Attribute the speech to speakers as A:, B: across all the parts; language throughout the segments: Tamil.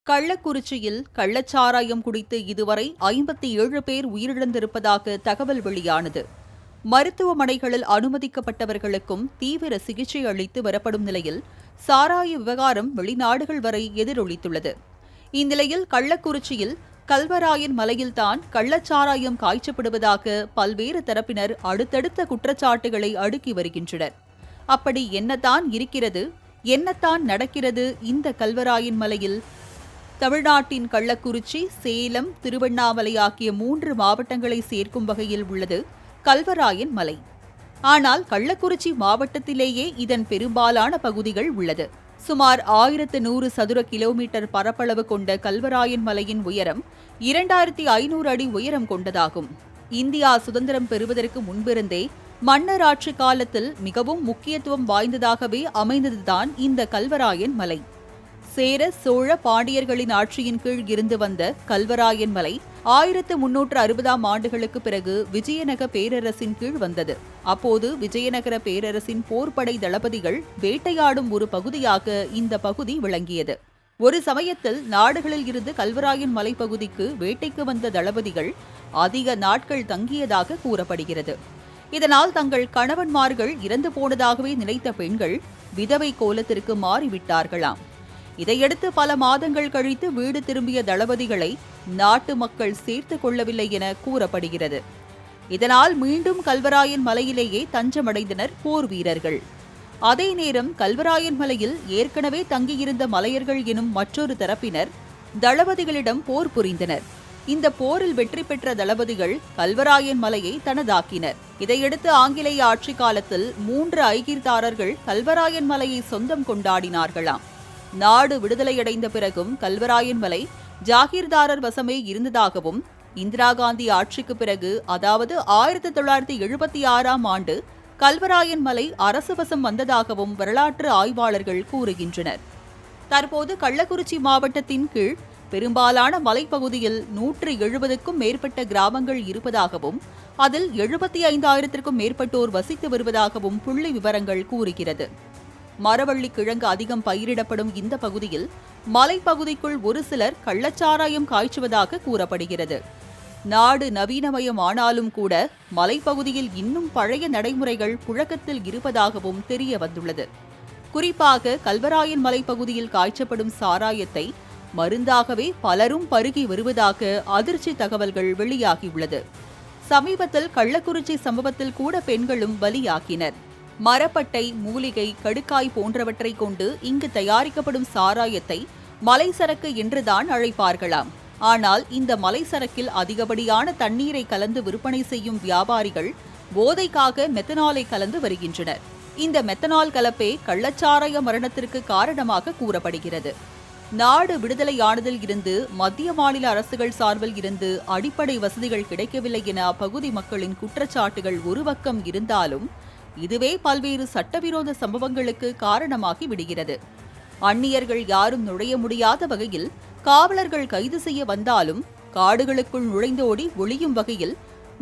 A: கள்ளக்குறிச்சியில் கள்ளச்சாராயம் குடித்து இதுவரை 57 பேர் உயிரிழந்திருப்பதாக தகவல் வெளியானது. மருத்துவமனைகளில் அனுமதிக்கப்பட்டவர்களுக்கும் தீவிர சிகிச்சை அளித்து வரப்படும் நிலையில் சாராய விவகாரம் வெளிநாடுகள் வரை எதிரொலித்துள்ளது. இந்நிலையில் கள்ளக்குறிச்சியில் கல்வராயன் மலையில்தான் கள்ளச்சாராயம் காய்ச்சப்படுவதாக பல்வேறு தரப்பினர் அடுத்தடுத்த குற்றச்சாட்டுகளை அடுக்கி வருகின்றனர். அப்படி என்னதான் இருக்கிறது, என்னத்தான் நடக்கிறது இந்த கல்வராயன் மலையில்? தமிழ்நாட்டின் கள்ளக்குறிச்சி, சேலம், திருவண்ணாமலை ஆகிய 3 மாவட்டங்களை சேர்க்கும் வகையில் உள்ளது கல்வராயன் மலை. ஆனால் கள்ளக்குறிச்சி மாவட்டத்திலேயே இதன் பெரும்பாலான பகுதிகள் உள்ளது. சுமார் 1100 சதுர கிலோமீட்டர் பரப்பளவு கொண்ட கல்வராயன் மலையின் உயரம் 2500 அடி உயரம் கொண்டதாகும். இந்தியா சுதந்திரம் பெறுவதற்கு முன்பிருந்தே மன்னர் ஆட்சி காலத்தில் மிகவும் முக்கியத்துவம் வாய்ந்ததாகவே அமைந்ததுதான் இந்த கல்வராயன் மலை. சேர, சோழ, பாண்டியர்களின் ஆட்சியின் கீழ் இருந்து வந்த கல்வராயன் மலை 1360ஆம் ஆண்டுகளுக்கு பிறகு விஜயநகர பேரரசின் கீழ் வந்தது. அப்போது விஜயநகர பேரரசின் போர்ப்படை தளபதிகள் வேட்டையாடும் ஒரு பகுதியாக இந்த பகுதி விளங்கியது. ஒரு சமயத்தில் நாடுகளில் இருந்து கல்வராயன் மலைப்பகுதிக்கு வேட்டைக்கு வந்த தளபதிகள் அதிக நாட்கள் தங்கியதாக கூறப்படுகிறது. இதனால் தங்கள் கணவன்மார்கள் இறந்து போனதாகவே நினைத்த பெண்கள் விதவை கோலத்திற்கு மாறிவிட்டார்களாம். இதையடுத்து பல மாதங்கள் கழித்து வீடு திரும்பிய தளபதிகளை நாட்டு மக்கள் சேர்த்துக் கொள்ளவில்லை என கூறப்படுகிறது. இதனால் மீண்டும் கல்வராயன் மலையிலேயே தஞ்சமடைந்தனர் போர் வீரர்கள். அதே நேரம் கல்வராயன் மலையில் ஏற்கனவே தங்கியிருந்த மலையர்கள் எனும் மற்றொரு தரப்பினர் தளபதிகளிடம் போர் புரிந்தனர். இந்த போரில் வெற்றி பெற்ற தளபதிகள் கல்வராயன் மலையை தனதாக்கினர். இதையடுத்து ஆங்கிலேய ஆட்சி காலத்தில் 3 ஐகிர்தாரர்கள் கல்வராயன் மலையை சொந்தம் கொண்டாடினார்களாம். நாடு விடுதலையடைந்த பிறகும் கல்வராயன் மலை ஜாகீர்தாரர் வசமே இருந்ததாகவும், இந்திரா காந்தி ஆட்சிக்கு பிறகு அதாவது 1976ஆம் ஆண்டு கல்வராயன் மலை அரசு வசம் வந்ததாகவும் வரலாற்று ஆய்வாளர்கள் கூறுகின்றனர். தற்போது கள்ளக்குறிச்சி மாவட்டத்தின் கீழ் பெரும்பாலான மலைப்பகுதியில் 170க்கும் மேற்பட்ட கிராமங்கள் இருப்பதாகவும், அதில் 75,000க்கும் மேற்பட்டோர் வசித்து வருவதாகவும் புள்ளி விவரங்கள் கூறுகிறது. மரவள்ளி கிழங்கு அதிகம் பயிரிடப்படும் இந்த பகுதியில் மலைப்பகுதிக்குள் ஒரு சிலர் கள்ளச்சாராயம் காய்ச்சுவதாக கூறப்படுகிறது. நாடு நவீனமயம் ஆனாலும் கூட மலைப்பகுதியில் இன்னும் பழைய நடைமுறைகள் புழக்கத்தில் இருப்பதாகவும் தெரிய வந்துள்ளது. குறிப்பாக கல்வராயன் மலைப்பகுதியில் காய்ச்சப்படும் சாராயத்தை மருந்தாகவே பலரும் பருகி வருவதாக அதிர்ச்சி தகவல்கள் வெளியாகியுள்ளது. சமீபத்தில் கள்ளக்குறிச்சி சம்பவத்தில் கூட பெண்களும் பலியாகினர். மரப்பட்டை, மூலிகை, கடுக்காய் போன்றவற்றை கொண்டு இங்கு தயாரிக்கப்படும் சாராயத்தை மலைசரக்கு என்றுதான் அழைப்பார்களாம். ஆனால் இந்த மலைசரக்கில் அதிகப்படியான தண்ணீரை கலந்து விற்பனை செய்யும் வியாபாரிகள் போதைக்காக மெத்தனாலை கலந்து வருகின்றனர். இந்த மெத்தனால் கலப்பே கள்ளச்சாராய மரணத்திற்கு காரணமாக கூறப்படுகிறது. நாடு விடுதலையானதில் இருந்து மத்திய மாநில அரசுகள் சார்பில் இருந்து அடிப்படை வசதிகள் கிடைக்கவில்லை என அப்பகுதி மக்களின் குற்றச்சாட்டுகள் ஒரு பக்கம் இருந்தாலும், இதுவே பல்வேறு சட்டவிரோத சம்பவங்களுக்கு காரணமாகி விடுகிறது. அந்நியர்கள் யாரும் நுழைய முடியாத வகையில் காவலர்கள் கைது செய்ய வந்தாலும் காடுகளுக்குள் நுழைந்தோடி ஒளியும் வகையில்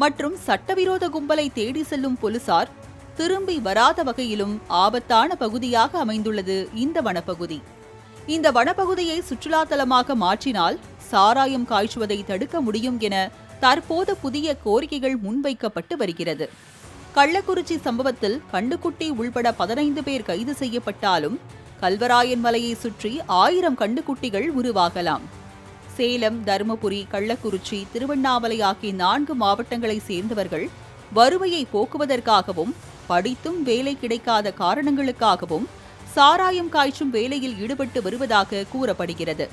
A: மற்றும் சட்டவிரோத கும்பலை தேடி செல்லும் போலீசார் திரும்பி வராத வகையிலும் ஆபத்தான பகுதியாக அமைந்துள்ளது இந்த வனப்பகுதி. இந்த வனப்பகுதியை சுற்றுலாத்தலமாக மாற்றினால் சாராயம் காய்ச்சுவதை தடுக்க முடியும் என தற்போது புதிய கோரிக்கைகள் முன்வைக்கப்பட்டு வருகிறது. கள்ளக்குறிச்சி சம்பவத்தில் கண்டுக்குட்டி உள்பட 15 பேர் கைது செய்யப்பட்டாலும் கல்வராயன் மலையை சுற்றி 1000 கண்டுக்குட்டிகள் உருவாகலாம். சேலம், தருமபுரி, கள்ளக்குறிச்சி, திருவண்ணாமலை ஆகிய 4 மாவட்டங்களை சேர்ந்தவர்கள் வறுமையை போக்குவதற்காகவும், படித்தும் வேலை கிடைக்காத காரணங்களுக்காகவும் சாராயம் காய்ச்சும் வேலையில் ஈடுபட்டு வருவதாக கூறப்படுகிறது.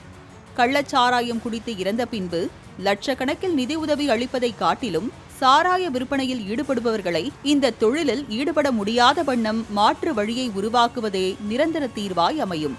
A: கள்ளச்சாராயம் குடித்து இறந்த பின்பு லட்சக்கணக்கில் நிதியுதவி அளிப்பதை காட்டிலும் சாராய விற்பனையில் ஈடுபடுபவர்களை இந்த தொழிலில் ஈடுபட முடியாத வண்ணம் மாற்று வழியை உருவாக்குவதே நிரந்தர தீர்வாய் அமையும்.